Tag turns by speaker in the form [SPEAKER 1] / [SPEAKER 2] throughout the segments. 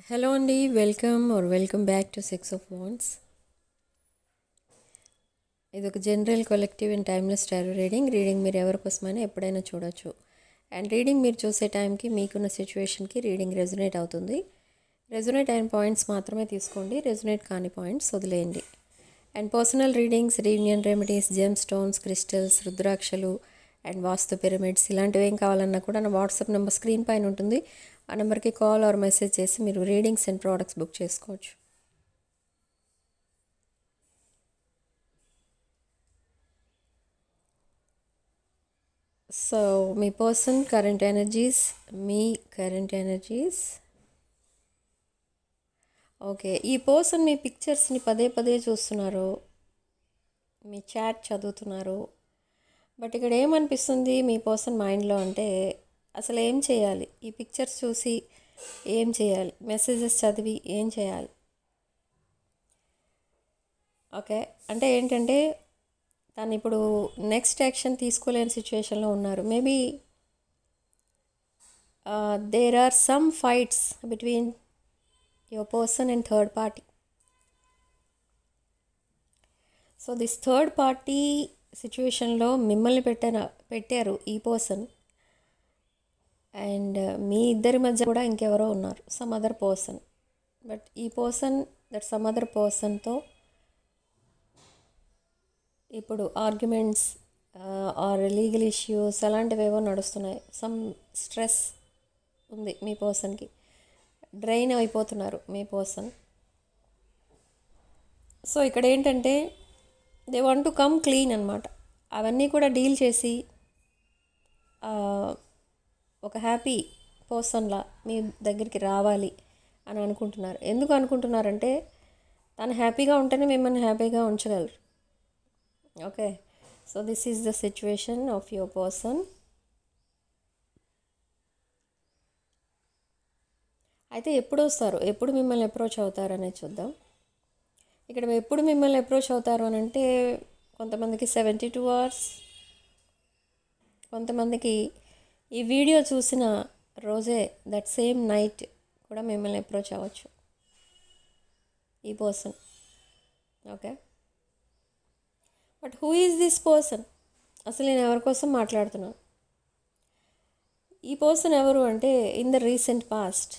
[SPEAKER 1] Hello అండి, welcome back to 6 of Wands. ఇది ఒక general collective and timeless tarot reading మీరు ఎవరి కోసమైనా ఎప్పుడైనా చూడొచ్చు. అండ్ రీడింగ్ మీరు చూసే టైంకి మీకున్న సిచ్యువేషన్కి రీడింగ్ రెజొనేట్ అవుతుంది. రెజొనేట్ అయిన పాయింట్స్ మాత్రమే తీసుకోండి, రెజొనేట్ కాని పాయింట్స్ వదిలేయండి. And personal readings, reunion remedies, gem stones, crystals, రుద్రాక్షలు అండ్ వాస్తు పిరమిడ్స్ ఇలాంటివి ఏం కావాలన్నా కూడా నా వాట్సాప్ నెంబర్ స్క్రీన్ పైన ఉంటుంది. ఆ నెంబర్కి కాల్ ఆర్ మెసేజ్ చేసి మీరు రీడింగ్స్ అండ్ ప్రోడక్ట్స్ బుక్ చేసుకోవచ్చు. సో మీ పర్సన్ కరెంట్ ఎనర్జీస్ ఓకే. ఈ పర్సన్ మీ పిక్చర్స్ని పదే పదే చూస్తున్నారు, మీ చాట్ చదువుతున్నారు. బట్ ఇక్కడ ఏమనిపిస్తుంది మీ పర్సన్ మైండ్లో అంటే అసలు ఏం చేయాలి, ఈ పిక్చర్స్ చూసి ఏం చేయాలి, మెసేజెస్ చదివి ఏం చేయాలి. ఓకే, అంటే ఏంటంటే తను ఇప్పుడు నెక్స్ట్ యాక్షన్ తీసుకోలేని సిచ్యువేషన్లో ఉన్నారు. Maybe there are some fights between your person and third party. So this third party సిచ్యువేషన్లో మిమ్మల్ని పెట్టారు ఈ పర్సన్. అండ్ మీ ఇద్దరి మధ్య కూడా ఇంకెవరో ఉన్నారు, సమ్ అదర్ పర్సన్. బట్ ఈ పర్సన్ సమ్ అదర్ పర్సన్తో ఇప్పుడు ఆర్గ్యుమెంట్స్ ఆర్ లీగల్ ఇష్యూస్ అలాంటివి ఏవో నడుస్తున్నాయి. సమ్ స్ట్రెస్ ఉంది మీ పర్సన్కి, డ్రైన్ అయిపోతున్నారు మీ పర్సన్. సో ఇక్కడ ఏంటంటే they want to come clean అనమాట. అవన్నీ కూడా డీల్ చేసి ఒక హ్యాపీ పర్సన్లా మీ దగ్గరికి రావాలి అని అనుకుంటున్నారు. ఎందుకు అనుకుంటున్నారంటే తను హ్యాపీగా ఉంటేనే మిమ్మల్ని హ్యాపీగా ఉంచగలరు. Okay, so this is the situation of your person. అయితే ఎప్పుడు వస్తారు, ఎప్పుడు మిమ్మల్ని అప్రోచ్ అవుతారు అనేది చూద్దాం. ఇక్కడ ఎప్పుడు మిమ్మల్ని అప్రోచ్ అవుతారు అని అంటే కొంతమందికి 72 hours, కొంతమందికి ఈ వీడియో చూసిన రోజే దట్ సేమ్ నైట్ కూడా మిమ్మల్ని అప్రోచ్ అవ్వచ్చు ఈ person. Okay, but who is this person? అసలు నేను ఎవరి కోసం మాట్లాడుతున్నాను? ఈ పర్సన్ ఎవరు అంటే ఇన్ ద రీసెంట్ పాస్ట్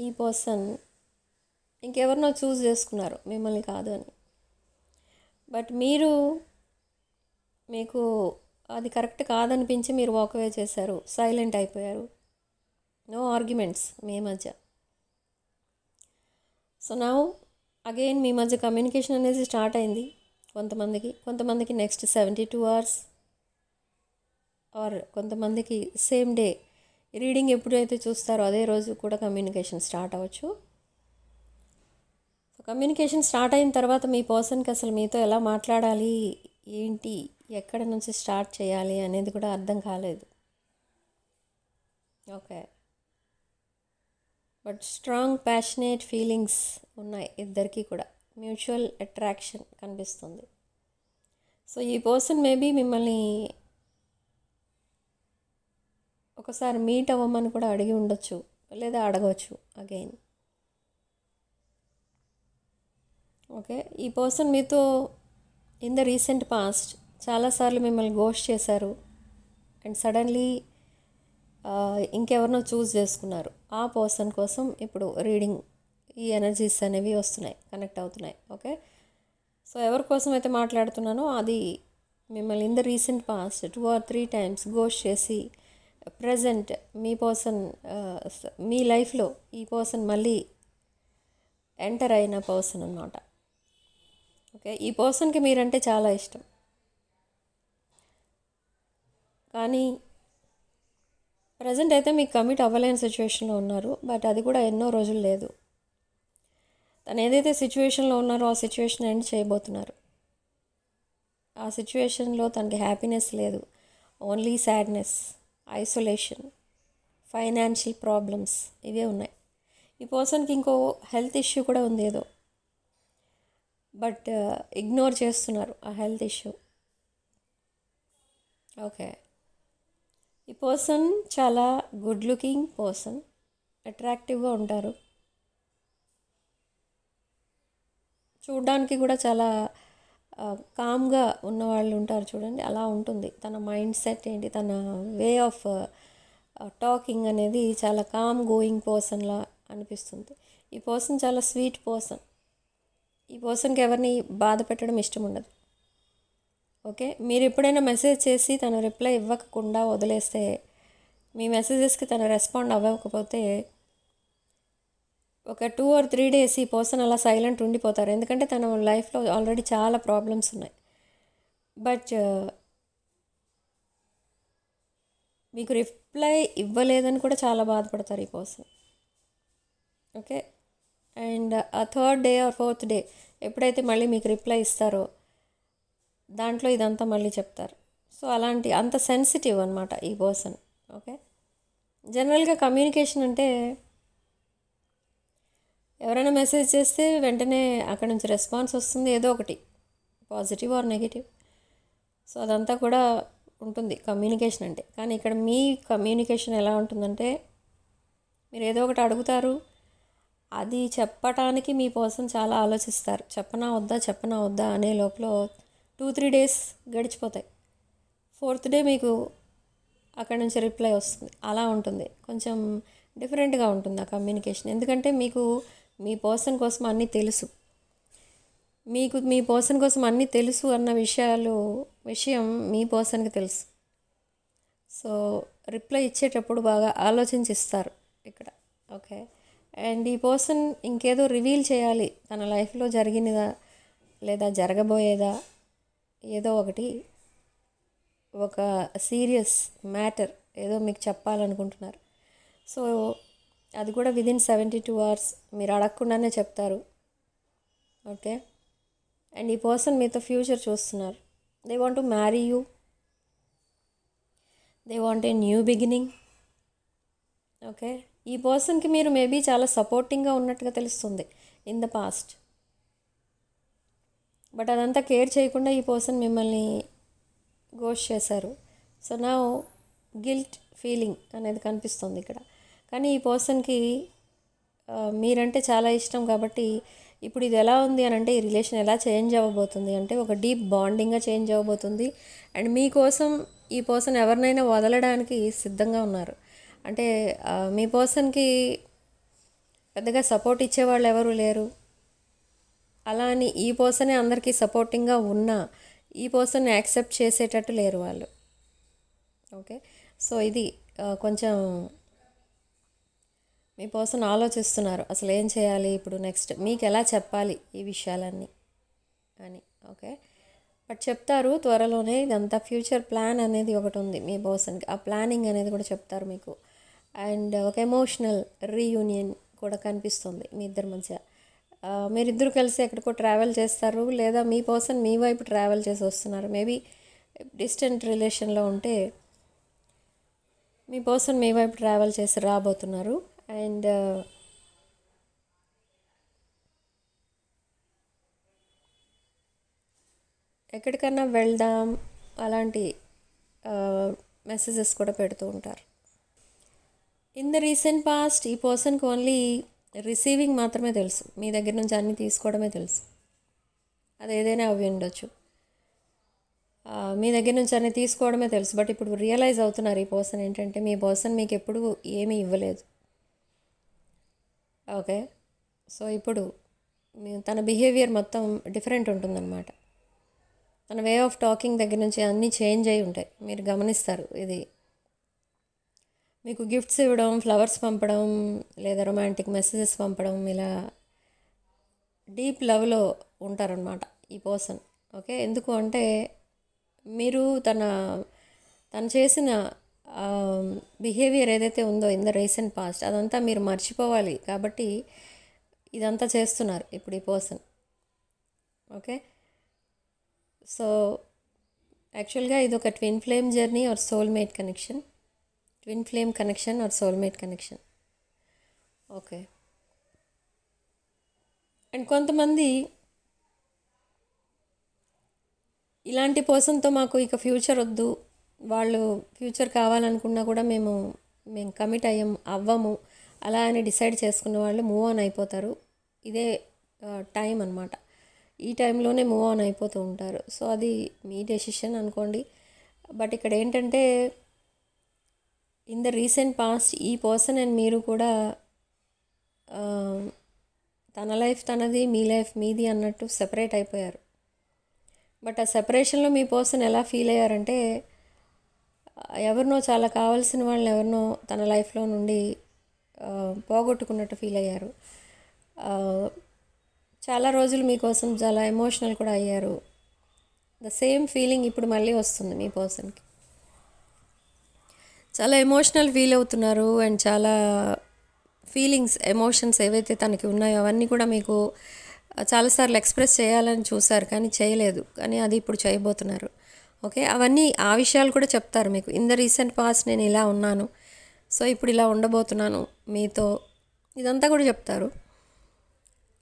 [SPEAKER 1] ఈ పర్సన్ ఇంకెవరినో చూస్ చేసుకున్నారు మిమ్మల్ని కాదు అని. బట్ మీకు అది కరెక్ట్ కాదనిపించి మీరు వాక్అవే చేశారు, సైలెంట్ అయిపోయారు. నో ఆర్గ్యుమెంట్స్ మీ మధ్య. సో నౌ అగైన్ మీ మధ్య కమ్యూనికేషన్ అనేది స్టార్ట్ అయింది కొంతమందికి నెక్స్ట్ 72 hours ఆర్ కొంతమందికి సేమ్ డే రీడింగ్ ఎప్పుడైతే చూస్తారో అదే రోజు కూడా కమ్యూనికేషన్ స్టార్ట్ అవ్వచ్చు. కమ్యూనికేషన్ స్టార్ట్ అయిన తర్వాత మీ పర్సన్కి అసలు మీతో ఎలా మాట్లాడాలి, ఏంటి, ఎక్కడ నుంచి స్టార్ట్ చేయాలి అనేది కూడా అర్థం కాలేదు. Okay, but strong passionate feelings ఉన్నాయి ఇద్దరికి కూడా. మ్యూచువల్ అట్రాక్షన్ కనిపిస్తుంది. సో ఈ పర్సన్ మేబీ మిమ్మల్ని ఒకసారి మీట్ అవ్వమని కూడా అడిగి ఉండొచ్చు, లేదా అడగవచ్చు అగైన్. ఓకే, ఈ పర్సన్ మీతో ఇన్ ద రీసెంట్ పాస్ట్ చాలాసార్లు మిమ్మల్ని గోస్ట్ చేశారు అండ్ సడన్లీ ఇంకెవరినో చూస్ చేసుకున్నారు. ఆ పర్సన్ కోసం ఇప్పుడు రీడింగ్ ఈ ఎనర్జీస్ అనేవి వస్తున్నాయి, కనెక్ట్ అవుతున్నాయి. ఓకే, సో ఎవరి కోసం అయితే మాట్లాడుతున్నానో అది మిమ్మల్ని in the recent past 2 or 3 times ghost చేసి ప్రజెంట్ మీ పర్సన్ మీ లైఫ్లో ఈ పర్సన్ మళ్ళీ ఎంటర్ అయిన పర్సన్ అన్నమాట. ఓకే, ఈ పర్సన్కి మీరంటే చాలా ఇష్టం, కానీ ప్రజెంట్ అయితే మీకు కమిట్ అవ్వలేని సిచ్యువేషన్లో ఉన్నారు. బట్ అది కూడా ఎన్నో రోజులు లేదు. తను ఏదైతే సిచ్యువేషన్లో ఉన్నారో ఆ సిచ్యువేషన్ ఎండ్ చేయబోతున్నారు. ఆ సిచ్యువేషన్లో తనకి హ్యాపీనెస్ లేదు, only sadness, isolation, financial problems ఇవే ఉన్నాయి. ఈ పర్సన్కి ఇంకో హెల్త్ ఇష్యూ కూడా ఉంది ఏదో, బట్ ఇగ్నోర్ చేస్తున్నారు ఆ హెల్త్ ఇష్యూ. ఓకే, ఈ పర్సన్ చాలా గుడ్ లుకింగ్ పర్సన్, అట్రాక్టివ్గా ఉంటారు. చూడ్డానికి కూడా చాలా కామ్గా ఉన్నవాళ్ళు ఉంటారు చూడండి, అలా ఉంటుంది తన మైండ్ సెట్ ఏంటి, తన వే ఆఫ్ టాకింగ్ అనేది చాలా కామ్ గోయింగ్ పర్సన్లా అనిపిస్తుంది. ఈ పర్సన్ చాలా స్వీట్ పర్సన్. ఈ పర్సన్కి ఎవరిని బాధ పెట్టడం ఇష్టం ఉండదు. ఓకే, మీరు ఎప్పుడైనా మెసేజ్ చేసి తను రిప్లై ఇవ్వకుండా వదిలేస్తే, మీ మెసేజెస్కి తను రెస్పాండ్ అవ్వకపోతే ఒక 2 or 3 days ఈ పర్సన్ అలా సైలెంట్ ఉండిపోతారు. ఎందుకంటే తన లైఫ్లో ఆల్రెడీ చాలా ప్రాబ్లమ్స్ ఉన్నాయి. బట్ మీకు రిప్లై ఇవ్వలేదని కూడా చాలా బాధపడతారు ఈ పర్సన్. ఓకే, అండ్ ఆ 3rd day or 4th day ఎప్పుడైతే మళ్ళీ మీకు రిప్లై ఇస్తారో దాంట్లో ఇదంతా మళ్ళీ చెప్తారు. సో అలాంటి అంత సెన్సిటివ్ అనమాట ఈ పర్సన్. ఓకే, జనరల్గా కమ్యూనికేషన్ అంటే ఎవరైనా మెసేజ్ చేస్తే వెంటనే అక్కడ నుంచి రెస్పాన్స్ వస్తుంది, ఏదో ఒకటి పాజిటివ్ ఆర్ నెగిటివ్. సో అదంతా కూడా ఉంటుంది కమ్యూనికేషన్ అంటే. కానీ ఇక్కడ మీ కమ్యూనికేషన్ ఎలా ఉంటుందంటే, మీరు ఏదో ఒకటి అడుగుతారు, అది చెప్పటానికి మీ పర్సన్ చాలా ఆలోచిస్తారు. చెప్పనా వద్దా అనే లోపల 2-3 days గడిచిపోతాయి. 4th day మీకు అక్కడ నుంచి రిప్లై వస్తుంది. అలా ఉంటుంది, కొంచెం డిఫరెంట్గా ఉంటుంది ఆ కమ్యూనికేషన్. ఎందుకంటే మీకు మీ పర్సన్ కోసం అన్నీ తెలుసు, మీకు మీ పర్సన్ కోసం అన్నీ తెలుసు అన్న విషయం మీ పర్సన్కి తెలుసు. సో రిప్లై ఇచ్చేటప్పుడు బాగా ఆలోచించి ఇస్తారు ఇక్కడ. ఓకే, అండ్ ఈ పర్సన్ ఇంకేదో రివీల్ చేయాలి తన లైఫ్లో జరిగినదా లేదా జరగబోయేదా, ఏదో ఒకటి, ఒక సీరియస్ మ్యాటర్ ఏదో మీకు చెప్పాలనుకుంటున్నారు. సో అది కూడా విదిన్ 72 hours మీరు అడగకుండానే చెప్తారు. ఓకే, అండ్ ఈ పర్సన్ మీతో ఫ్యూచర్ చూస్తున్నారు. They want to marry you, they want a new beginning. Okay, ఈ పర్సన్కి మీరు మేబీ చాలా సపోర్టింగ్గా ఉన్నట్టుగా తెలుస్తుంది ఇన్ ద పాస్ట్. బట్ అదంతా కేర్ చేయకుండా ఈ పర్సన్ మిమ్మల్ని గోస్ట్ చేశారు. సో నా గిల్ట్ ఫీలింగ్ అనేది కనిపిస్తుంది ఇక్కడ. కానీ ఈ పర్సన్కి మీరంటే చాలా ఇష్టం కాబట్టి ఇప్పుడు ఇది ఎలా ఉంది అని అంటే, ఈ రిలేషన్ ఎలా చేంజ్ అవ్వబోతుంది అంటే ఒక డీప్ బాండింగ్గా చేంజ్ అవ్వబోతుంది. అండ్ మీకోసం ఈ పర్సన్ ఎవరినైనా వదలడానికి సిద్ధంగా ఉన్నారు. అంటే మీ పర్సన్కి పెద్దగా సపోర్ట్ ఇచ్చేవాళ్ళు ఎవరు లేరు. అలా అని ఈ పర్సనే అందరికీ సపోర్టింగ్గా ఉన్నా ఈ పర్సన్ని యాక్సెప్ట్ చేసేటట్టు లేరు వాళ్ళు. ఓకే, సో ఇది కొంచెం మీ పర్సన్ ఆలోచిస్తున్నారు అసలు ఏం చేయాలి ఇప్పుడు నెక్స్ట్, మీకు ఎలా చెప్పాలి ఈ విషయాలన్నీ అని. ఓకే, బట్ చెప్తారు త్వరలోనే. ఇదంతా ఫ్యూచర్ ప్లాన్ అనేది ఒకటి ఉంది మీ పర్సన్కి, ఆ ప్లానింగ్ అనేది కూడా చెప్తారు మీకు. అండ్ ఒక ఎమోషనల్ రీయూనియన్ కూడా కనిపిస్తుంది మీ ఇద్దరి మధ్య. మీరిద్దరు కలిసి ఎక్కడికో ట్రావెల్ చేస్తారు, లేదా మీ పర్సన్ మీ వైపు ట్రావెల్ చేసి వస్తున్నారు. మేబీ డిస్టెంట్ రిలేషన్లో ఉంటే మీ పర్సన్ మీ వైపు ట్రావెల్ చేసి రాబోతున్నారు. అండ్ ఎక్కడికన్నా వెళ్దాం అలాంటి మెసేజెస్ కూడా పెడుతూ ఉంటారు. ఇన్ ద రీసెంట్ పాస్ట్ ఈ పర్సన్కి ఓన్లీ రిసీవింగ్ మాత్రమే తెలుసు, మీ దగ్గర నుంచి అన్నీ తీసుకోవడమే తెలుసు. అది ఏదైనా అవి ఉండొచ్చు, మీ దగ్గర నుంచి అన్నీ తీసుకోవడమే తెలుసు. బట్ ఇప్పుడు రియలైజ్ అవుతున్నారు ఈ పర్సన్ ఏంటంటే, మీ పర్సన్ మీకు ఎప్పుడు ఏమీ ఇవ్వలేదు. ఓకే, సో ఇప్పుడు తన బిహేవియర్ మొత్తం డిఫరెంట్ ఉంటుందన్నమాట. తన వే ఆఫ్ టాకింగ్ దగ్గర నుంచి అన్నీ చేంజ్ అయి ఉంటాయి, మీరు గమనిస్తారు. ఇది మీకు గిఫ్ట్స్ ఇవ్వడం, ఫ్లవర్స్ పంపడం, లేదా రొమాంటిక్ మెసేజెస్ పంపడం, ఇలా డీప్ లవ్లో ఉంటారనమాట ఈ పర్సన్. ఓకే, ఎందుకు అంటే మీరు తను చేసిన బిహేవియర్ ఏదైతే ఉందో ఇన్ ద రీసెంట్ పాస్ట్ అదంతా మీరు మర్చిపోవాలి కాబట్టి ఇదంతా చేస్తున్నారు ఇప్పుడు ఈ పర్సన్. ఓకే, సో యాక్చువల్గా ఇది ఒక twin flame journey or soulmate connection, twin flame connection or soulmate connection. Okay, and కొంతమంది ఇలాంటి పర్సన్తో మాకు ఇక ఫ్యూచర్ వద్దు, వాళ్ళు ఫ్యూచర్ కావాలనుకున్నా కూడా మేము కమిట్ అవ్వము అలా అని డిసైడ్ చేసుకున్న వాళ్ళు మూవ్ ఆన్ అయిపోతారు. ఇదే టైం అనమాట. ఈ టైంలోనే మూవ్ ఆన్ అయిపోతూ ఉంటారు. సో అది మీ డెసిషన్ అనుకోండి. బట్ ఇక్కడ ఏంటంటే ఇన్ ద రీసెంట్ పాస్ట్ ఈ పర్సన్ అండ్ మీరు కూడా తన లైఫ్ తనది, మీ లైఫ్ మీది అన్నట్టు సెపరేట్ అయిపోయారు. బట్ ఆ సెపరేషన్లో మీ పర్సన్ ఎలా ఫీల్ అయ్యారంటే ఎవరినో చాలా కావాల్సిన వాళ్ళని ఎవరినో తన లైఫ్లో నుండి పోగొట్టుకున్నట్టు ఫీల్ అయ్యారు. చాలా రోజులు మీకోసం చాలా ఎమోషనల్ కూడా అయ్యారు. ద సేమ్ ఫీలింగ్ ఇప్పుడు మళ్ళీ వస్తుంది మీ పర్సన్కి. చాలా ఎమోషనల్ ఫీల్ అవుతున్నారు అండ్ చాలా ఫీలింగ్స్, ఎమోషన్స్ ఏవైతే తనకి ఉన్నాయో అవన్నీ కూడా మీకు చాలాసార్లు ఎక్స్ప్రెస్ చేయాలని చూశారు కానీ చేయలేదు. కానీ అది ఇప్పుడు చేయబోతున్నారు. ఓకే, అవన్నీ ఆ విషయాలు కూడా చెప్తారు మీకు. ఇన్ ద రీసెంట్ పాస్ట్ నేను ఇలా ఉన్నాను, సో ఇప్పుడు ఇలా ఉండబోతున్నాను మీతో, ఇదంతా కూడా చెప్తారు.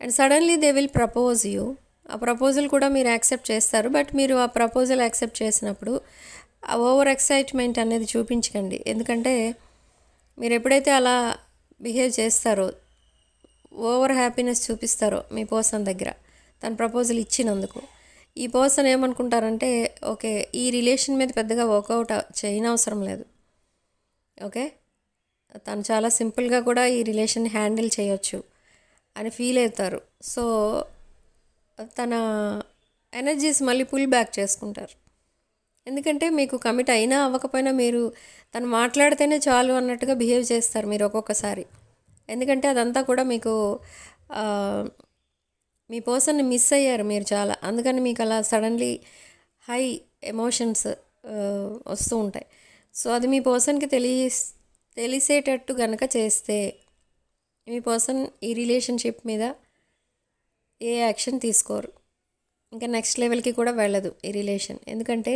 [SPEAKER 1] And suddenly they will propose you. ఆ ప్రపోజల్ కూడా మీరు యాక్సెప్ట్ చేస్తారు. బట్ మీరు ఆ ప్రపోజల్ యాక్సెప్ట్ చేసినప్పుడు ఆ ఓవర్ ఎక్సైట్మెంట్ అనేది చూపించకండి. ఎందుకంటే మీరు ఎప్పుడైతే అలా బిహేవ్ చేస్తారో, ఓవర్ హ్యాపీనెస్ చూపిస్తారో మీ పర్సన్ దగ్గర తన ప్రపోజల్ ఇచ్చినందుకు, ఈ పర్సన్ ఏమనుకుంటారంటే ఓకే ఈ రిలేషన్ మీద పెద్దగా వర్కౌట్ చేయనవసరం లేదు, ఓకే తను చాలా సింపుల్గా కూడా ఈ రిలేషన్ హ్యాండిల్ చేయొచ్చు అని ఫీల్ అవుతారు. సో తన ఎనర్జీస్ మళ్ళీ పుల్ బ్యాక్ చేసుకుంటారు. ఎందుకంటే మీకు కమిట్ అయినా అవ్వకపోయినా మీరు తను మాట్లాడితేనే చాలు అన్నట్టుగా బిహేవ్ చేస్తారు మీరు ఒక్కొక్కసారి. ఎందుకంటే అదంతా కూడా మీకు మీ పర్సన్ని మిస్ అయ్యారు మీరు చాలా. అందుకని మీకు అలా సడన్లీ హై ఎమోషన్స్ వస్తూ ఉంటాయి. సో అది మీ పర్సన్కి తెలిసేటట్టు కనుక చేస్తే మీ పర్సన్ ఈ రిలేషన్షిప్ మీద ఏ యాక్షన్ తీసుకోరు, ఇంకా నెక్స్ట్ లెవెల్కి కూడా వెళ్ళదు ఈ రిలేషన్. ఎందుకంటే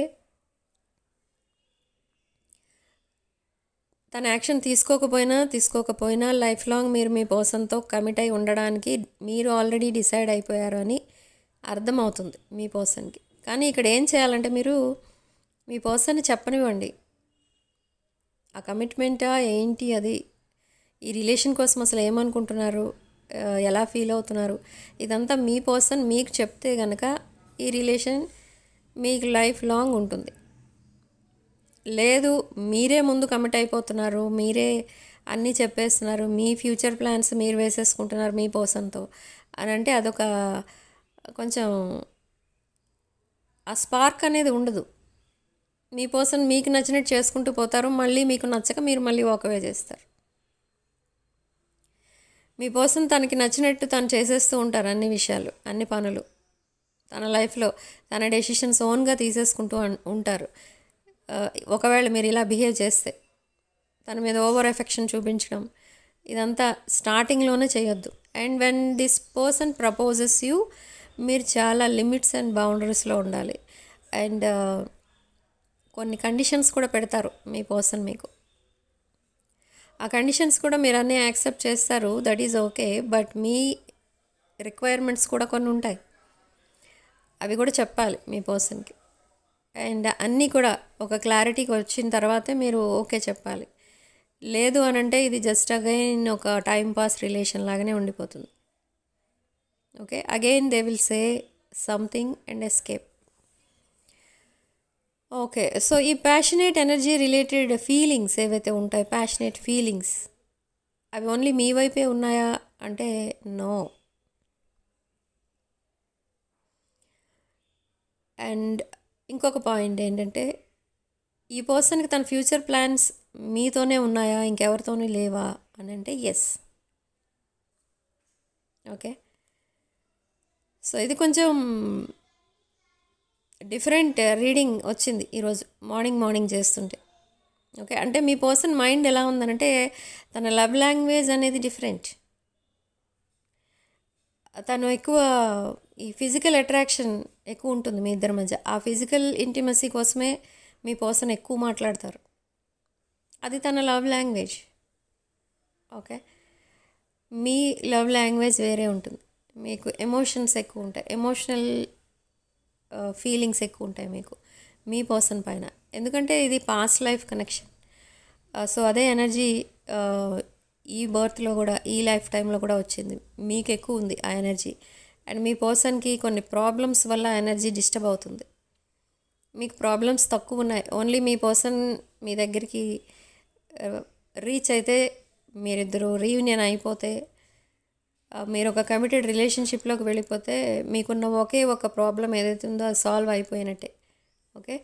[SPEAKER 1] తన యాక్షన్ తీసుకోకపోయినా లైఫ్ లాంగ్ మీరు మీ పర్సన్తో కమిట్ అయి ఉండడానికి మీరు ఆల్రెడీ డిసైడ్ అయిపోయారు అని అర్థమవుతుంది మీ పర్సన్కి. కానీ ఇక్కడ ఏం చేయాలంటే మీరు మీ పర్సన్ని చెప్పనివ్వండి ఆ కమిట్మెంటా ఏంటి, అది ఈ రిలేషన్ కోసం అసలు ఏమనుకుంటున్నారు, ఎలా ఫీల్ అవుతున్నారు, ఇదంతా మీ పర్సన్ మీకు చెప్తే కనుక ఈ రిలేషన్ మీకు లైఫ్ లాంగ్ ఉంటుంది. లేదు మీరే ముందు కమిట్ అయిపోతున్నారు, మీరే అన్నీ చెప్పేస్తున్నారు, మీ ఫ్యూచర్ ప్లాన్స్ మీరు వేసేసుకుంటున్నారు మీ పర్సన్తో అని అంటే అదొక కొంచెం ఆ స్పార్క్ అనేది ఉండదు. మీ పర్సన్ మీకు నచ్చినట్టు చేసుకుంటూ పోతారు, మళ్ళీ మీకు నచ్చక మీరు మళ్ళీ వాకవే చేస్తారు. మీ పర్సన్ తనకి నచ్చినట్టు తను చేసేస్తూ ఉంటారు అన్ని విషయాలు, అన్ని పనులు తన లైఫ్లో తన డెసిషన్స్ ఓన్గా తీసేసుకుంటూ ఉంటారు. ఒకవేళ మీరు ఇలా బిహేవ్ చేస్తే తన మీద ఓవర్ ఎఫెక్షన్ చూపించడం ఇదంతా స్టార్టింగ్లోనే చేయొద్దు. And when this person proposes you మీరు చాలా లిమిట్స్ అండ్ బౌండరీస్లో ఉండాలి. అండ్ కొన్ని కండిషన్స్ కూడా పెడతారు మీ పర్సన్ మీకు. ఆ కండిషన్స్ కూడా మీరు అన్నీ యాక్సెప్ట్ చేస్తారు, that is okay. But me requirements కూడా కొన్ని ఉంటాయి, అవి కూడా చెప్పాలి మీ పర్సన్కి. అండ్ అన్నీ కూడా ఒక క్లారిటీకి వచ్చిన తర్వాతే మీరు ఓకే చెప్పాలి. లేదు అని అంటే ఇది జస్ట్ అగైన్ ఒక టైం పాస్ రిలేషన్ లాగానే ఉండిపోతుంది. Okay, again they will say something and escape. Okay, so ఈ ప్యాషనేట్ ఎనర్జీ రిలేటెడ్ ఫీలింగ్స్ ఏవైతే ఉంటాయి, ప్యాషనేట్ ఫీలింగ్స్ అవి ఓన్లీ మీ వైపే ఉన్నాయా అంటే నో. అండ్ ఇంకొక పాయింట్ ఏంటంటే ఈ పర్సన్కి తన ఫ్యూచర్ ప్లాన్స్ మీతోనే ఉన్నాయా, ఇంకెవరితోనే లేవా అని అంటే ఎస్. ఓకే, సో ఇది కొంచెం డిఫరెంట్ రీడింగ్ వచ్చింది ఈరోజు మార్నింగ్ చేస్తుంటే. ఓకే, అంటే మీ పర్సన్ మైండ్ ఎలా ఉందనంటే తన లవ్ లాంగ్వేజ్ అనేది డిఫరెంట్. తను ఎక్కువ ఈ ఫిజికల్ అట్రాక్షన్ ఎక్కువ ఉంటుంది మీ ఇద్దరి మధ్య. ఆ ఫిజికల్ ఇంటిమసీ కోసమే మీ పర్సన్ ఎక్కువ మాట్లాడతారు, అది తన లవ్ లాంగ్వేజ్. ఓకే, మీ లవ్ లాంగ్వేజ్ వేరే ఉంటుంది, మీకు ఎమోషన్స్ ఎక్కువ ఉంటాయి, ఎమోషనల్ ఫీలింగ్స్ ఎక్కువ ఉంటాయి మీకు మీ పర్సన్ పైన. ఎందుకంటే ఇది పాస్ట్ లైఫ్ కనెక్షన్. సో అదే ఎనర్జీ ఈ బర్త్లో కూడా, ఈ లైఫ్ టైంలో కూడా వచ్చింది, మీకు ఎక్కువ ఉంది ఆ ఎనర్జీ. అండ్ మీ పర్సన్కి కొన్ని ప్రాబ్లమ్స్ వల్ల ఎనర్జీ డిస్టర్బ్ అవుతుంది. మీకు ప్రాబ్లమ్స్ తక్కువ ఉన్నాయి, ఓన్లీ మీ పర్సన్ మీ దగ్గరికి రీచ్ అయితే, మీరిద్దరూ రీయూనియన్ అయిపోతే, మీరు ఒక కమిటెడ్ రిలేషన్షిప్లోకి వెళ్ళిపోతే మీకున్న ఒకే ఒక ప్రాబ్లం ఏదైతే ఉందో అది సాల్వ్ అయిపోయినట్టే. ఓకే,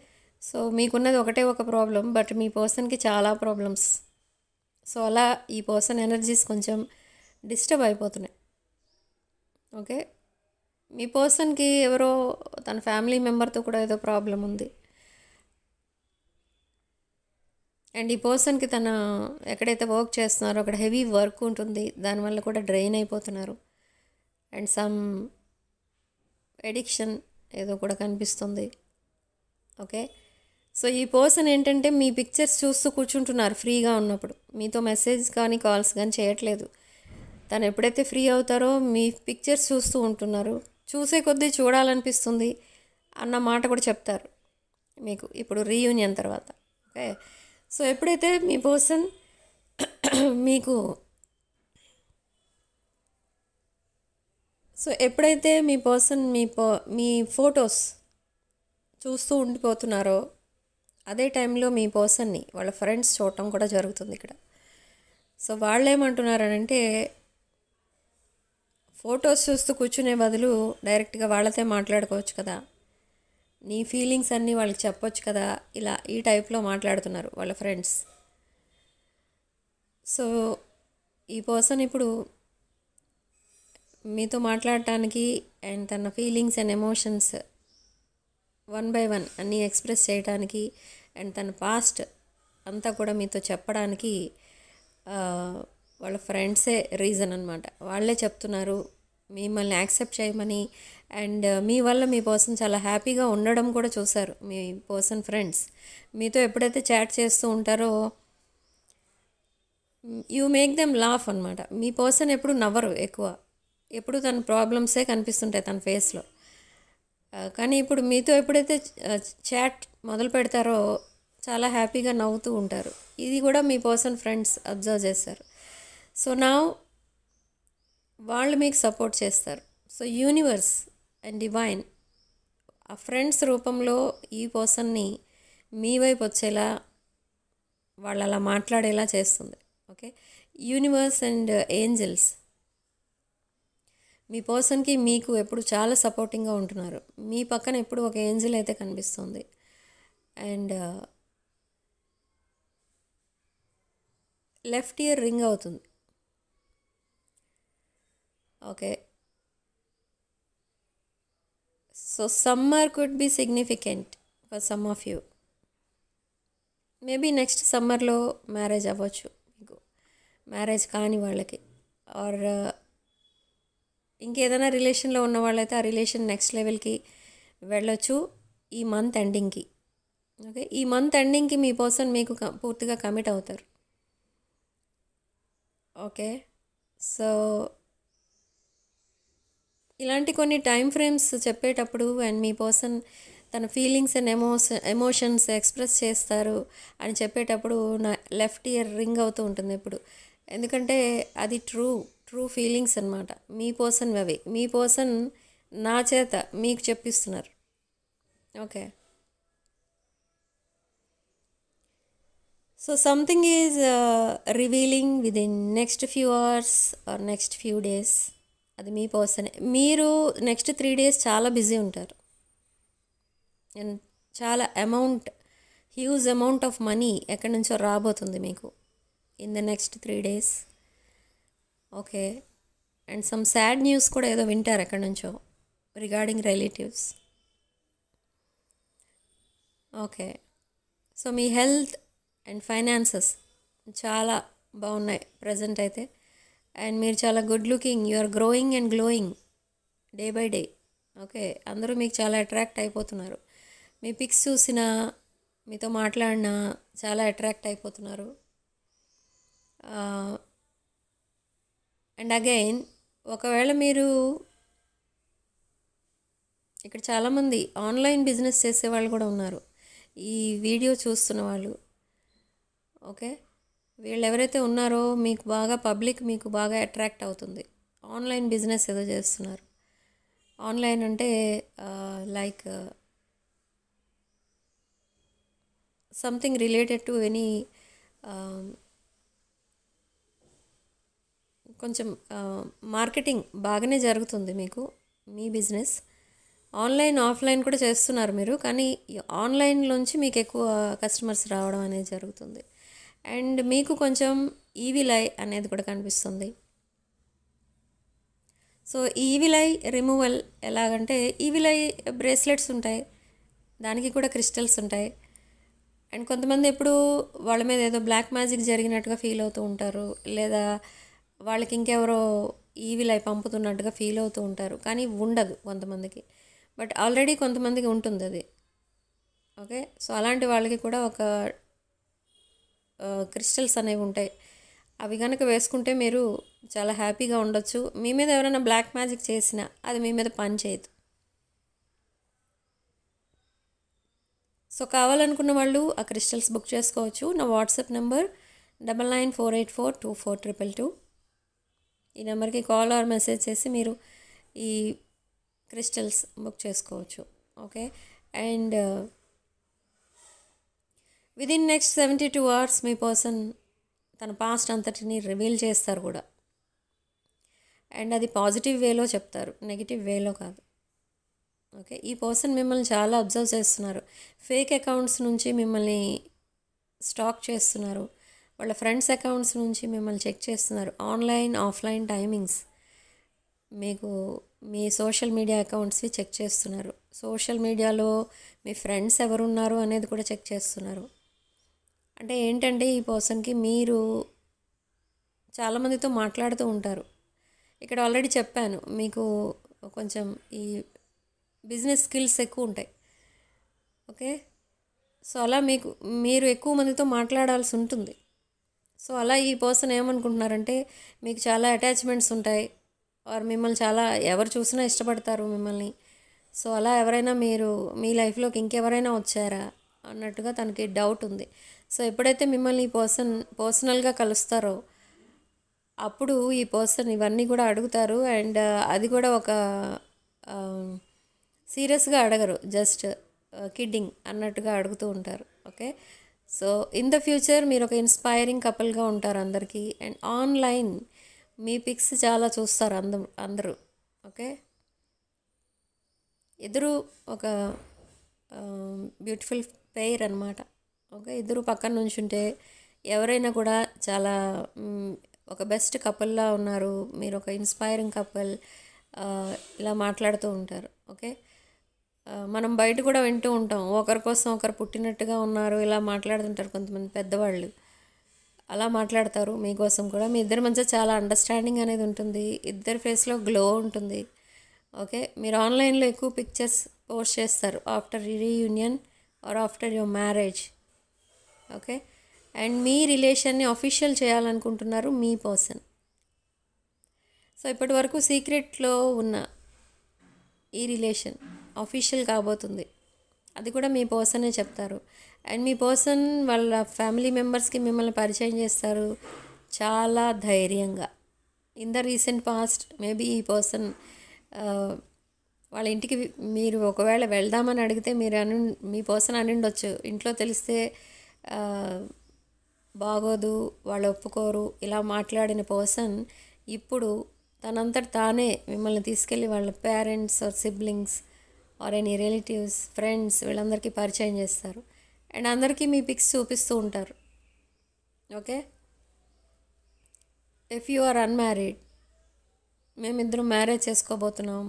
[SPEAKER 1] సో మీకున్నది ఒకటే ఒక ప్రాబ్లం, బట్ మీ పర్సన్కి చాలా ప్రాబ్లమ్స్. సో అలా ఈ పర్సన్ ఎనర్జీస్ కొంచెం డిస్టర్బ్ అయిపోతున్నాయి. ఓకే, మీ పర్సన్కి ఎవరో తన ఫ్యామిలీ మెంబర్తో కూడా ఏదో ప్రాబ్లం ఉంది. అండ్ ఈ పర్సన్కి తన ఎక్కడైతే వర్క్ చేస్తున్నారో అక్కడ హెవీ వర్క్ ఉంటుంది, దానివల్ల కూడా డ్రైన్ అయిపోతున్నారు. అండ్ సమ్ ఎడిక్షన్ ఏదో కూడా కనిపిస్తుంది. ఓకే, సో ఈ పర్సన్ ఏంటంటే మీ పిక్చర్స్ చూస్తూ కూర్చుంటున్నారు ఫ్రీగా ఉన్నప్పుడు, మీతో మెసేజ్ కానీ కాల్స్ కానీ చేయట్లేదు. తను ఎప్పుడైతే ఫ్రీ అవుతారో మీ పిక్చర్స్ చూస్తూ ఉంటున్నారు, చూసే కొద్దీ చూడాలనిపిస్తుంది అన్న మాట కూడా చెప్తారు మీకు ఇప్పుడు రీయూనియన్ తర్వాత. ఓకే, సో ఎప్పుడైతే మీ పర్సన్ మీకు మీ ఫొటోస్ చూస్తూ ఉండిపోతున్నారో అదే టైంలో మీ పర్సన్ని వాళ్ళ ఫ్రెండ్స్ చూడటం కూడా జరుగుతుంది ఇక్కడ. సో వాళ్ళు ఏమంటున్నారనంటే, ఫొటోస్ చూస్తూ కూర్చునే బదులు డైరెక్ట్గా వాళ్ళతో మాట్లాడుకోవచ్చు కదా, నీ ఫీలింగ్స్ అన్నీ వాళ్ళకి చెప్పొచ్చు కదా, ఇలా ఈ టైప్లో మాట్లాడుతున్నారు వాళ్ళ ఫ్రెండ్స్. సో ఈ పర్సన్ ఇప్పుడు మీతో మాట్లాడటానికి అండ్ తన feelings and emotions one by one అన్నీ ఎక్స్ప్రెస్ చేయడానికి అండ్ తన పాస్ట్ అంతా కూడా మీతో చెప్పడానికి వాళ్ళ ఫ్రెండ్సే రీజన్ అనమాట. వాళ్ళే చెప్తున్నారు మిమ్మల్ని యాక్సెప్ట్ చేయమని. అండ్ మీ వల్ల మీ పర్సన్ చాలా హ్యాపీగా ఉండడం కూడా చూశారు మీ పర్సన్ ఫ్రెండ్స్. మీతో ఎప్పుడైతే చాట్ చేస్తూ ఉంటారో యూ మేక్ దెమ్ లాఫ్ అనమాట. మీ పర్సన్ ఎప్పుడు నవ్వరు ఎక్కువ, ఎప్పుడు తన ప్రాబ్లమ్సే కనిపిస్తుంటాయి తన ఫేస్లో. కానీ ఇప్పుడు మీతో ఎప్పుడైతే చాట్ మొదలు పెడతారో చాలా హ్యాపీగా నవ్వుతూ ఉంటారు. ఇది కూడా మీ పర్సన్ ఫ్రెండ్స్ అబ్జర్వ్ చేస్తారు. సో నా వాళ్ళు మీకు సపోర్ట్ చేస్తారు. సో యూనివర్స్ అండ్ డివైన్ ఆ ఫ్రెండ్స్ రూపంలో ఈ పర్సన్ని మీ వైపు వచ్చేలా వాళ్ళు అలా మాట్లాడేలా చేస్తుంది. ఓకే, యూనివర్స్ అండ్ ఏంజల్స్ మీ పర్సన్కి మీకు ఎప్పుడు చాలా సపోర్టింగ్గా ఉంటున్నారు. మీ పక్కన ఎప్పుడు ఒక ఏంజల్ అయితే కనిపిస్తుంది. అండ్ లెఫ్ట్ ఇయర్ రింగ్ అవుతుంది. Okay, so summer could be significant for some of you. Maybe next సమ్మర్లో మ్యారేజ్ అవ్వచ్చు మీకు, మ్యారేజ్ కాని వాళ్ళకి. ఆర్ ఇంకేదైనా రిలేషన్లో ఉన్న వాళ్ళైతే ఆ రిలేషన్ నెక్స్ట్ లెవెల్కి వెళ్ళొచ్చు ఈ మంత్ ఎండింగ్కి. ఓకే, ఈ మంత్ ఎండింగ్కి మీ పర్సన్ మీకు పూర్తిగా కమిట్ అవుతారు. ఓకే, సో ఇలాంటి కొన్ని టైం ఫ్రేమ్స్ చెప్పేటప్పుడు అండ్ మీ పర్సన్ తన ఫీలింగ్స్ అండ్ ఎమోషన్స్ ఎక్స్ప్రెస్ చేస్తారు అని చెప్పేటప్పుడు నా లెఫ్ట్ ఇయర్ రింగ్ అవుతూ ఉంటుంది ఎప్పుడు. ఎందుకంటే అది ట్రూ ఫీలింగ్స్ అనమాట. మీ పర్సన్ అవి మీ పర్సన్ నా చేత మీకు చెప్పిస్తున్నారు. Okay, so something is revealing within next few hours or next few days. అది మీ పర్సనే. మీరు నెక్స్ట్ 3 days చాలా బిజీ ఉంటారు అండ్ చాలా హ్యూజ్ అమౌంట్ ఆఫ్ మనీ ఎక్కడి నుంచో రాబోతుంది మీకు in the next 3 days. Okay, and some sad news కూడా ఏదో వింటారు ఎక్కడి నుంచో రిగార్డింగ్ రిలేటివ్స్. ఓకే, సో మీ హెల్త్ అండ్ ఫైనాన్సెస్ చాలా బాగున్నాయి ప్రజెంట్ అయితే. అండ్ మీరు చాలా good looking, you are growing and glowing day by day. Okay, అందరూ మీకు చాలా అట్రాక్ట్ అయిపోతున్నారు. మీ పిక్స్ చూసినా మీతో మాట్లాడినా చాలా అట్రాక్ట్ అయిపోతున్నారు. అండ్ అగైన్ ఒకవేళ మీరు ఇక్కడ చాలామంది ఆన్లైన్ బిజినెస్ చేసేవాళ్ళు కూడా ఉన్నారు ఈ వీడియో చూస్తున్న వాళ్ళు. ఓకే, వీళ్ళు ఎవరైతే ఉన్నారో మీకు బాగా పబ్లిక్ మీకు బాగా అట్రాక్ట్ అవుతుంది. ఆన్లైన్ బిజినెస్ ఏదో చేస్తున్నారు. ఆన్లైన్ అంటే like something related to any కొంచెం మార్కెటింగ్ బాగానే జరుగుతుంది మీకు మీ బిజినెస్. ఆన్లైన్ ఆఫ్లైన్ కూడా చేస్తున్నారు మీరు, కానీ ఆన్లైన్లోంచి మీకు ఎక్కువ కస్టమర్స్ రావడం అనేది జరుగుతుంది. అండ్ మీకు కొంచెం ఈవిల్ ఐ అనేది కూడా కనిపిస్తుంది. సో ఈవిల్ ఐ రిమూవల్ ఎలాగంటే, ఈవిల్ ఐ బ్రేస్లెట్స్ ఉంటాయి, దానికి కూడా క్రిస్టల్స్ ఉంటాయి. అండ్ కొంతమంది ఎప్పుడు వాళ్ళ మీద ఏదో బ్లాక్ మ్యాజిక్ జరిగినట్టుగా ఫీల్ అవుతూ ఉంటారు, లేదా వాళ్ళకి ఇంకెవరో ఈవిల్ ఐ పంపుతున్నట్టుగా ఫీల్ అవుతూ ఉంటారు, కానీ ఉండదు కొంతమందికి. బట్ ఆల్రెడీ కొంతమందికి ఉంటుంది అది. ఓకే, సో అలాంటి వాళ్ళకి కూడా ఒక క్రిస్టల్స్ అనేవి ఉంటాయి. అవి కనుక వేసుకుంటే మీరు చాలా హ్యాపీగా ఉండొచ్చు. మీ మీద ఎవరైనా బ్లాక్ మ్యాజిక్ చేసినా అది మీ మీద పని చేయదు. సో కావాలనుకున్న వాళ్ళు ఆ క్రిస్టల్స్ బుక్ చేసుకోవచ్చు. నా వాట్సాప్ నెంబర్ 9948424222. ఈ నెంబర్కి కాల్ ఆర్ మెసేజ్ చేసి మీరు ఈ క్రిస్టల్స్ బుక్ చేసుకోవచ్చు. Okay, and within next 72 hours me person తన పాస్ట్ అంతటిని రివీల్ చేస్తారు కూడా. అండ్ అది పాజిటివ్ వేలో చెప్తారు, నెగిటివ్ వేలో కాదు. ఓకే, ఈ పర్సన్ మిమ్మల్ని చాలా అబ్జర్వ్ చేస్తున్నారు. ఫేక్ అకౌంట్స్ నుంచి మిమ్మల్ని స్టాక్ చేస్తున్నారు. వాళ్ళ ఫ్రెండ్స్ అకౌంట్స్ నుంచి మిమ్మల్ని చెక్ చేస్తున్నారు. ఆన్లైన్ ఆఫ్లైన్ టైమింగ్స్ మీకు మీ సోషల్ మీడియా అకౌంట్స్వి చెక్ చేస్తున్నారు. సోషల్ మీడియాలో మీ ఫ్రెండ్స్ ఎవరున్నారు అనేది కూడా చెక్ చేస్తున్నారు. అంటే ఏంటంటే ఈ పర్సన్కి మీరు చాలామందితో మాట్లాడుతూ ఉంటారు. ఇక్కడ ఆల్రెడీ చెప్పాను మీకు కొంచెం ఈ బిజినెస్ స్కిల్స్ ఎక్కువ ఉంటాయి. ఓకే, సో అలా మీరు ఎక్కువ మందితో మాట్లాడాల్సి ఉంటుంది. సో అలా ఈ పర్సన్ ఏమనుకుంటున్నారంటే మీకు చాలా అటాచ్మెంట్స్ ఉంటాయి, ఆర్ మిమ్మల్ని చాలా ఎవరు చూసినా ఇష్టపడతారు మిమ్మల్ని. సో అలా ఎవరైనా మీరు మీ లైఫ్లోకి ఇంకెవరైనా వచ్చారా అన్నట్టుగా తనకి డౌట్ ఉంది. సో ఎప్పుడైతే మిమ్మల్ని ఈ పర్సనల్గా కలుస్తారో అప్పుడు ఈ పర్సన్ ఇవన్నీ కూడా అడుగుతారు. అండ్ అది కూడా ఒక సీరియస్గా అడగరు, జస్ట్ కిడ్డింగ్ అన్నట్టుగా అడుగుతూ ఉంటారు. Okay, so in the future మీరు ఒక ఇన్స్పైరింగ్ కపుల్గా ఉంటారు అందరికీ. అండ్ ఆన్లైన్ మీ పిక్స్ చాలా చూస్తారు అందరూ. ఓకే, ఇద్దరు ఒక బ్యూటిఫుల్ పెయిర్ అనమాట. ఓకే, ఇద్దరు పక్కన నుంచుంటే ఎవరైనా కూడా చాలా ఒక బెస్ట్ కపుల్లా ఉన్నారు, మీరు ఒక ఇన్స్పైరింగ్ కపుల్, ఇలా మాట్లాడుతూ ఉంటారు. ఓకే, మనం బయట కూడా వింటూ ఉంటాం, ఒకరి కోసం ఒకరు పుట్టినట్టుగా ఉన్నారు, ఇలా మాట్లాడుతుంటారు కొంతమంది పెద్దవాళ్ళు. అలా మాట్లాడతారు మీకోసం కూడా. మీ ఇద్దరి మధ్య చాలా అండర్స్టాండింగ్ అనేది ఉంటుంది, ఇద్దరి ఫేస్లో గ్లో ఉంటుంది. ఓకే, మీరు ఆన్లైన్లో ఎక్కువ పిక్చర్స్ పోస్ట్ చేస్తారు after reunion or after your marriage. Okay, and మీ రిలేషన్ని అఫీషియల్ చేయాలనుకుంటున్నారు మీ పర్సన్. సో ఇప్పటి వరకు సీక్రెట్లో ఉన్న ఈ రిలేషన్ అఫీషియల్ కాబోతుంది, అది కూడా మీ పర్సనే చెప్తారు. అండ్ మీ పర్సన్ వాళ్ళ ఫ్యామిలీ మెంబర్స్కి మిమ్మల్ని పరిచయం చేస్తారు చాలా ధైర్యంగా. In the recent past maybe ఈ పర్సన్ వాళ్ళ ఇంటికి మీరు ఒకవేళ వెళ్దామని అడిగితే మీ పర్సన్ అని ఉండొచ్చు, ఇంట్లో తెలిస్తే బాగోదు, వాళ్ళు ఒప్పుకోరు, ఇలా మాట్లాడిన పర్సన్ ఇప్పుడు తనంతట తానే మిమ్మల్ని తీసుకెళ్ళి వాళ్ళ parents or siblings or any relatives friends వీళ్ళందరికీ పరిచయం చేస్తారు. అండ్ అందరికీ మీ పిక్స్ చూపిస్తూ ఉంటారు. Okay, if you are unmarried, మేమిద్దరం మ్యారేజ్ చేసుకోబోతున్నాం,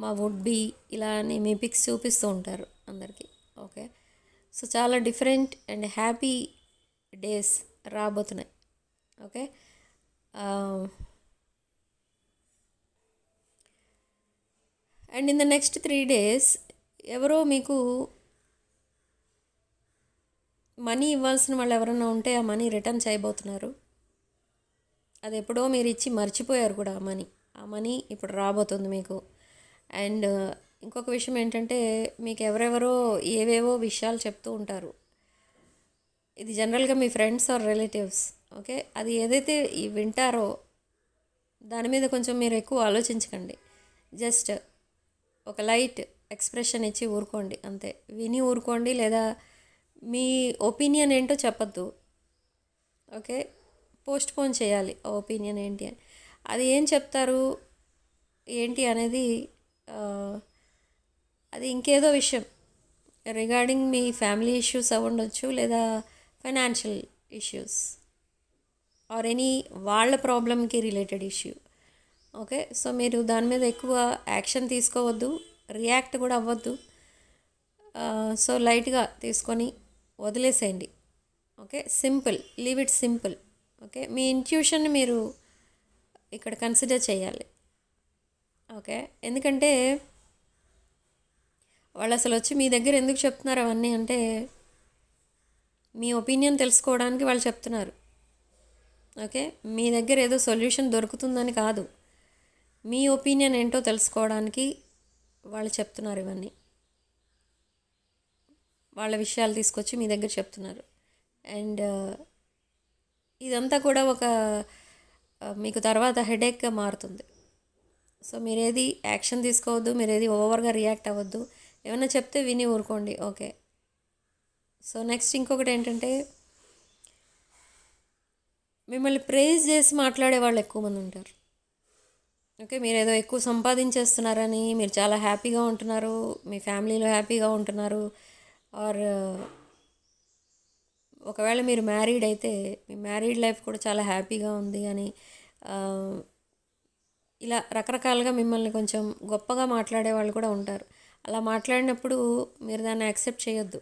[SPEAKER 1] మా వుడ్ బీ, ఇలా అని మీ పిక్స్ చూపిస్తూ ఉంటారు అందరికీ. ఓకే, సో చాలా డిఫరెంట్ అండ్ హ్యాపీ డేస్ రాబోతున్నాయి. Okay, and in the next 3 days ఎవరో మీకు మనీ ఇవ్వాల్సిన వాళ్ళు ఎవరైనా ఉంటే ఆ మనీ రిటర్న్ చేయబోతున్నారు. అది ఎప్పుడో మీరు ఇచ్చి మర్చిపోయారు కూడా ఆ మనీ ఇప్పుడు రాబోతుంది మీకు. అండ్ ఇంకొక విషయం ఏంటంటే మీకు ఎవరెవరో ఏవేవో విషయాలు చెప్తూ ఉంటారు. ఇది జనరల్గా మీ ఫ్రెండ్స్ ఆర్ రిలేటివ్స్. ఓకే, అది ఏదైతే వింటారో దాని మీద కొంచెం మీరు ఎక్కువ ఆలోచించకండి. జస్ట్ ఒక లైట్ ఎక్స్ప్రెషన్ ఇచ్చి ఊరుకోండి అంతే. విని ఊరుకోండి, లేదా మీ ఒపీనియన్ ఏంటో చెప్పద్దు. ఓకే, పోస్ట్ పోన్ చేయాలి ఆ ఒపీనియన్ ఏంటి అని. అది ఏం చెప్తారు ఏంటి అనేది అది ఇంకేదో విషయం రిగార్డింగ్ మీ ఫ్యామిలీ ఇష్యూస్ అవ్వండొచ్చు, లేదా ఫైనాన్షియల్ ఇష్యూస్ ఆర్ ఎనీ వాళ్ళ ప్రాబ్లమ్కి రిలేటెడ్ ఇష్యూ. ఓకే, సో మీరు దాని మీద ఎక్కువ యాక్షన్ తీసుకోవద్దు, రియాక్ట్ కూడా అవ్వద్దు. సో లైట్గా తీసుకొని వదిలేసేయండి. Okay, simple, leave it simple. Okay, మీ ఇంట్యూషన్ని మీరు ఇక్కడ కన్సిడర్ చేయాలి. ఓకే, ఎందుకంటే వాళ్ళు అసలు వచ్చి మీ దగ్గర ఎందుకు చెప్తున్నారు అవన్నీ అంటే మీ ఒపీనియన్ తెలుసుకోవడానికి వాళ్ళు చెప్తున్నారు. ఓకే, మీ దగ్గర ఏదో సొల్యూషన్ దొరుకుతుందని కాదు, మీ ఒపీనియన్ ఏంటో తెలుసుకోవడానికి వాళ్ళు చెప్తున్నారు. ఇవన్నీ వాళ్ళ విషయాలు తీసుకొచ్చి మీ దగ్గర చెప్తున్నారు. అండ్ ఇదంతా కూడా ఒక మీకు తర్వాత హెడేక్గా మారుతుంది. సో మీరేది యాక్షన్ తీసుకోవద్దు, మీరేది ఓవర్గా రియాక్ట్ అవ్వద్దు. ఏమైనా చెప్తే విని ఊరుకోండి. ఓకే, సో నెక్స్ట్ ఇంకొకటి ఏంటంటే మిమ్మల్ని ప్రేజ్ చేసి మాట్లాడే వాళ్ళు ఎక్కువ మంది ఉంటారు. ఓకే, మీరు ఏదో ఎక్కువ సంపాదించేస్తున్నారని, మీరు చాలా హ్యాపీగా ఉంటున్నారు, మీ ఫ్యామిలీలో హ్యాపీగా ఉంటున్నారు, ఆర్ ఒకవేళ మీరు మ్యారీడ్ అయితే మీ మ్యారీడ్ లైఫ్ కూడా చాలా హ్యాపీగా ఉంది అని ఇలా రకరకాలుగా మిమ్మల్ని కొంచెం గొప్పగా మాట్లాడే వాళ్ళు కూడా ఉంటారు. అలా మాట్లాడినప్పుడు మీరు దాన్ని యాక్సెప్ట్ చేయొద్దు.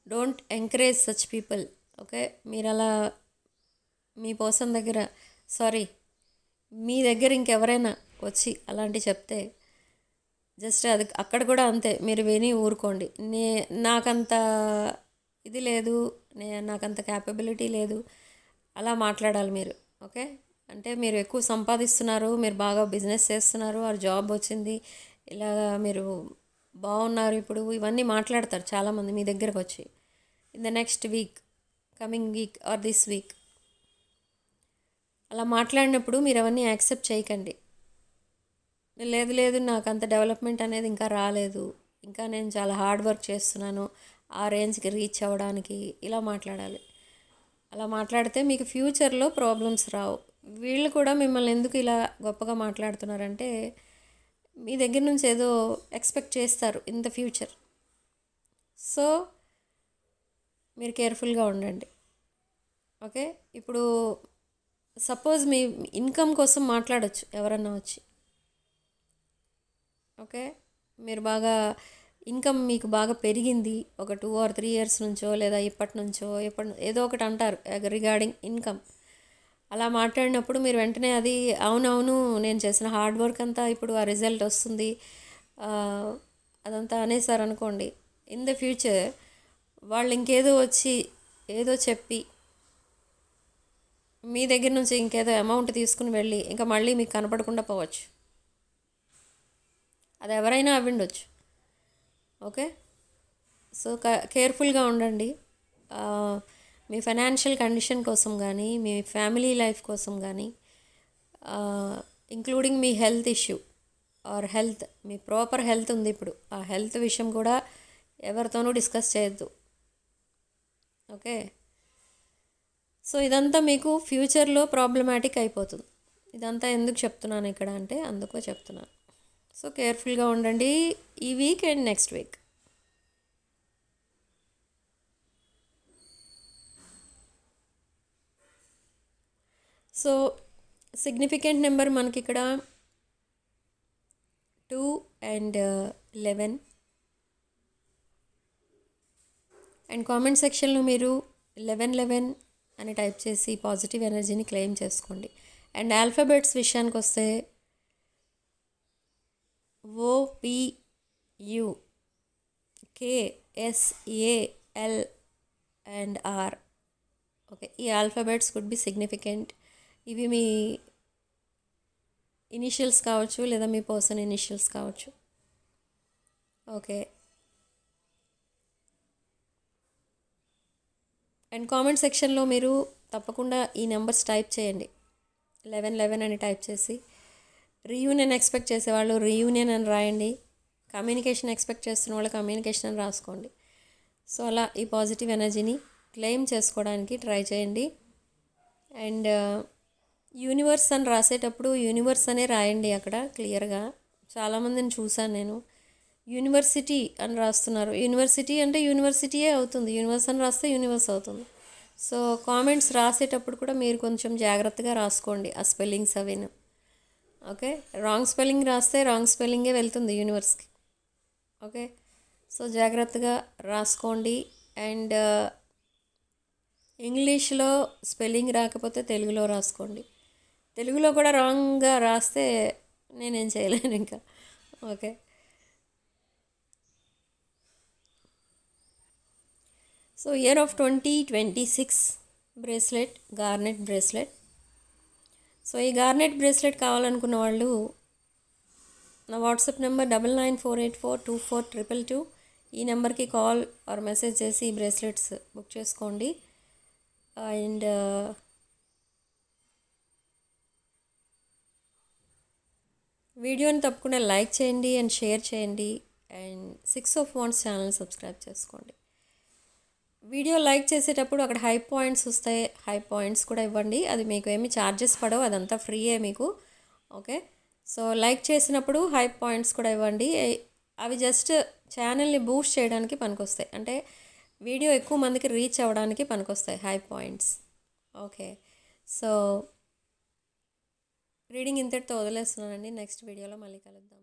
[SPEAKER 1] Don't encourage such people. Okay, మీరు అలా మీ పర్సన్ దగ్గర మీ దగ్గర ఇంకెవరైనా వచ్చి అలాంటి చెప్తే జస్ట్ అది అక్కడ కూడా అంతే, మీరు విని ఊరుకోండి. నాకంత ఇది లేదు, నాకంత క్యాపబిలిటీ లేదు అలా మాట్లాడాలి మీరు. ఓకే, అంటే మీరు ఎక్కువ సంపాదిస్తున్నారు, మీరు బాగా బిజినెస్ చేస్తున్నారు, ఆ జాబ్ వచ్చింది, ఇలా మీరు బాగున్నారు ఇప్పుడు, ఇవన్నీ మాట్లాడతారు చాలామంది మీ దగ్గరకు వచ్చి in the next week, coming week or this week. అలా మాట్లాడినప్పుడు మీరు అవన్నీ యాక్సెప్ట్ చేయకండి. లేదు లేదు నాకు అంత డెవలప్మెంట్ అనేది ఇంకా రాలేదు, ఇంకా నేను చాలా హార్డ్ వర్క్ చేస్తున్నాను ఆ రేంజ్కి రీచ్ అవ్వడానికి, ఇలా మాట్లాడాలి. అలా మాట్లాడితే మీకు ఫ్యూచర్లో ప్రాబ్లమ్స్ రావు. వీళ్ళు కూడా మిమ్మల్ని ఎందుకు ఇలా గొప్పగా మాట్లాడుతున్నారంటే మీ దగ్గర నుంచి ఏదో ఎక్స్పెక్ట్ చేస్తారు ఇన్ ద ఫ్యూచర్. సో మీరు కేర్ఫుల్గా ఉండండి. ఓకే, ఇప్పుడు సపోజ్ మీ ఇన్కమ్ కోసం మాట్లాడచ్చు ఎవరన్నా వచ్చి. ఓకే, మీరు బాగా ఇన్కమ్ మీకు బాగా పెరిగింది ఒక 2 or 3 years నుంచో, లేదా ఇప్పటి నుంచో ఏదో ఒకటి అంటారు రిగార్డింగ్ ఇన్కమ్. అలా మాట్లాడినప్పుడు మీరు వెంటనే అది అవునవును నేను చేసిన హార్డ్ వర్క్ అంతా ఇప్పుడు ఆ రిజల్ట్ వస్తుంది అదంతా అనేసారు అనుకోండి, ఇన్ ద ఫ్యూచర్ వాళ్ళు ఇంకేదో వచ్చి ఏదో చెప్పి మీ దగ్గర నుంచి ఇంకేదో అమౌంట్ తీసుకుని వెళ్ళి ఇంకా మళ్ళీ మీకు కనపడకుండా పోవచ్చు. అది ఎవరైనా అవ్వండొచ్చు. ఓకే, సో కేర్ఫుల్గా ఉండండి. మీ ఫైనాన్షియల్ కండిషన్ కోసం కానీ, మీ ఫ్యామిలీ లైఫ్ కోసం కానీ, including me health issue or health, me proper health ఉంది ఇప్పుడు, ఆ హెల్త్ విషయం కూడా ఎవరితోనూ డిస్కస్ చేయొద్దు. ఓకే, సో ఇదంతా మీకు ఫ్యూచర్లో ప్రాబ్లమాటిక్ అయిపోతుంది. ఇదంతా ఎందుకు చెప్తున్నాను ఇక్కడ అంటే అందుకో చెప్తున్నాను. సో కేర్ఫుల్గా ఉండండి ఈ week and next week. So significant number మనకి ఇక్కడ 2 and 11. అండ్ కామెంట్ సెక్షన్లో మీరు 11 అని టైప్ చేసి పాజిటివ్ ఎనర్జీని క్లెయిమ్ చేసుకోండి. అండ్ ఆల్ఫాబెట్స్ విషయానికి వస్తే OPU KSAL and R. Okay, ఈ ఆల్ఫాబెట్స్ కుడ్ బి సిగ్నిఫికెంట్. ఇవి మీ ఇనిషియల్స్ కావచ్చు, లేదా మీ పర్సన్ ఇనిషియల్స్ కావచ్చు. ఓకే, అండ్ కామెంట్ సెక్షన్లో మీరు తప్పకుండా ఈ నెంబర్స్ టైప్ చేయండి. 11 అని టైప్ చేసి రీయూనియన్ ఎక్స్పెక్ట్ చేసేవాళ్ళు రీయూనియన్ అని రాయండి. కమ్యూనికేషన్ ఎక్స్పెక్ట్ చేస్తున్న వాళ్ళు కమ్యూనికేషన్ అని రాసుకోండి. సో అలా ఈ పాజిటివ్ ఎనర్జీని క్లెయిమ్ చేసుకోవడానికి ట్రై చేయండి. అండ్ యూనివర్స్ అని రాసేటప్పుడు యూనివర్స్ అనే రాయండి అక్కడ క్లియర్గా. చాలామందిని చూసాను నేను యూనివర్సిటీ అని రాస్తున్నారు. యూనివర్సిటీ అంటే యూనివర్సిటీయే అవుతుంది, యూనివర్స్ అని రాస్తే యూనివర్స్ అవుతుంది. సో కామెంట్స్ రాసేటప్పుడు కూడా మీరు కొంచెం జాగ్రత్తగా రాసుకోండి ఆ స్పెల్లింగ్స్ అవిను. ఓకే, రాంగ్ స్పెల్లింగ్ రాస్తే రాంగ్ స్పెల్లింగే వెళ్తుంది యూనివర్స్కి. ఓకే, సో జాగ్రత్తగా రాసుకోండి. అండ్ ఇంగ్లీష్లో స్పెల్లింగ్ రాకపోతే తెలుగులో రాసుకోండి. తెలుగులో కూడా రాంగ్గా రాస్తే నేనేం చేయలేను ఇంకా. Okay, so year of 2026 bracelet, garnet bracelet. So ఈ గార్నెట్ బ్రేస్లెట్ కావాలనుకున్న వాళ్ళు నా వాట్సాప్ నెంబర్ 9948424222 ఈ నెంబర్కి కాల్ ఆర్ మెసేజ్ చేసి ఈ బ్రేస్లెట్స్ బుక్ చేసుకోండి. అండ్ వీడియోని తప్పకుండా లైక్ చేయండి అండ్ షేర్ చేయండి. And 6 of Wands channel subscribe చేసుకోండి. వీడియో లైక్ చేసేటప్పుడు అక్కడ హై పాయింట్స్ వస్తాయి, హై పాయింట్స్ కూడా ఇవ్వండి. అది మీకు ఏమి ఛార్జెస్ పడవు, అదంతా ఫ్రీయే మీకు. ఓకే, సో లైక్ చేసినప్పుడు హై పాయింట్స్ కూడా ఇవ్వండి. అవి జస్ట్ ఛానల్ని బూస్ట్ చేయడానికి పనికొస్తాయి, అంటే వీడియో ఎక్కువ మందికి రీచ్ అవ్వడానికి పనికొస్తాయి high points. Okay, so reading ఇంతటితో వదిలేస్తున్నానండి. నెక్స్ట్ వీడియోలో మళ్ళీ కలుద్దాం.